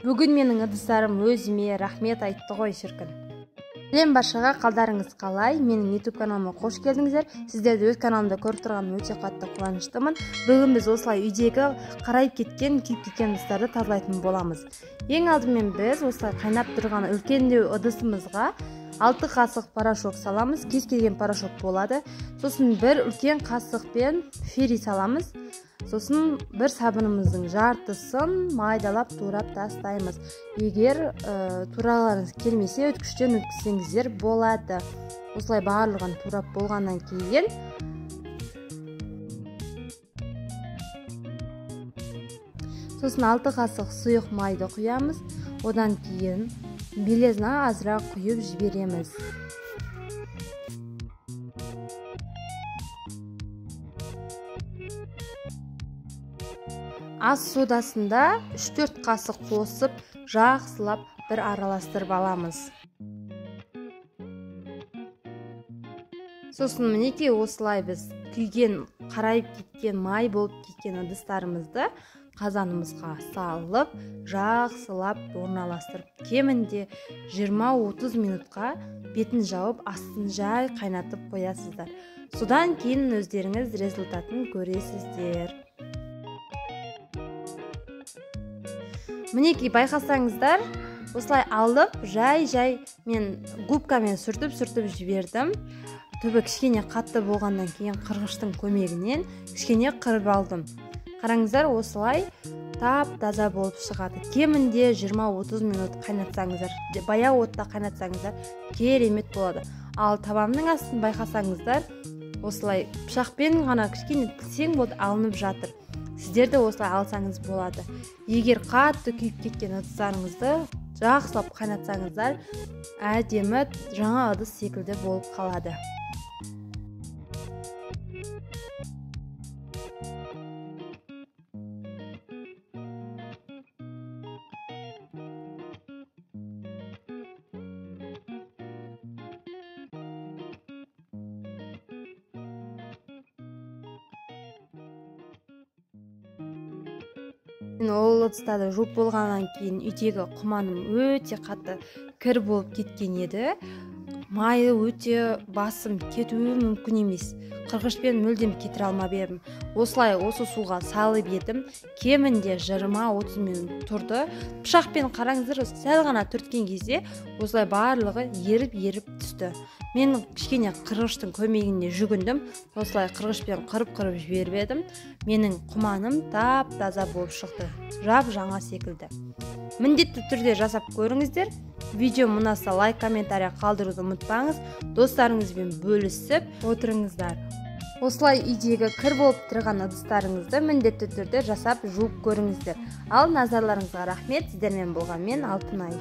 Бүгін менің ыдыстарым өзіме рахмет айтты ғой шіркін. Сәлем баршаға, қалдарыңыз қалай? Менің YouTube каналыма қош келдіңіздер. Сіздерді өз каналымда көріп тұрғаным өте қатты қуаныштымын. Бүгін біз осылай үйдегі қарайып кеткен, күйіп кеткен ыдыстарды тазалайтын боламыз. Ең алдымен біз осылай қайнап тұрған үлкендеу ыдысымызға 6 қасық порошок саламыз. Кез келген порошок болады. Сосын бір үлкен қасықпен фери саламыз. Сосын бір сабынымыздың жартысын майдалап турап тастаймыз. Егер тураларыңыз келмесе, өткіштен өткізсеңіздер болады. Осылай барлығын турап болғаннан кейін сосын 6 қасық сұйық майды құямыз. Одан кейін белезна азырақ құйып жібереміз. Ас содасында 3-4 қасық қосып, жақсылап бір араластырып аламыз. Сосын мінекей осылай біз күйген, қарайып кеткен, май болып кеткен ыдыстарымызды қазанымызға салып, жақсылап орналастырып, кемінде 20-30 минутқа бетін жауып, астын жай қайнатып қоясыздар. Содан кейін өздеріңіз результатын көресіздер. Мінекей байқасаңыздар, осылай алып, жай мен губкамен сүртіп жібердім. Түбі кішкене қатты болғаннан кейін қырғыштың көмегінен кішкене қырып алдым. Қараңыздар, осылай тап-таза болып шығады. Кемінде 20-30 минут қайнатсаңыздар, баяу отта қайнатсаңыздар, керемет болады. Ал табанның астын байқасаңыздар, осылай пышақпен ғана кішкене тілсең болды, алынып жатыр. Сіздерді осылай алсаңыз болады. Егер қатты күйіп кеткен ыдыстарыңызды жақсылап қайнатсаңыздар, әдемі жаңа ыдыс секілді болып қалады. Ол ыдыстарды жуып болғаннан кейін үйдегі құманым өте қатты кір болып кеткен еді. Майы өте басым кетуі мүмкін емес. Қырғышпен мүлдем кетіре алмап едім. Осылай осы суға салып едім. Кемінде 20-30 минут тұрды. Пышақпен қараңыздар, сәл ғана түрткен кезде осылай барлығы еріп түсті. Мен кішкене қырғыштың көмегіне жүгіндім. Осылай қырғышпен қырып жіберіп едім. Менің құманым тап-таза болып шықты. Жап-жаңа секілді. Міндетті түрде жасап көріңіздер. Видео ұнаса лайк, комментария қалдыруды ұмытпаңыз. Достарыңызбен бөлісіп отырыңыздар. Осылай үйдегі кір болып тұрған ыдыстарыңызды міндетті түрде жасап жуып көріңіздер. Ал назарларыңызға рахмет. Сіздермен болған мен Алтынай.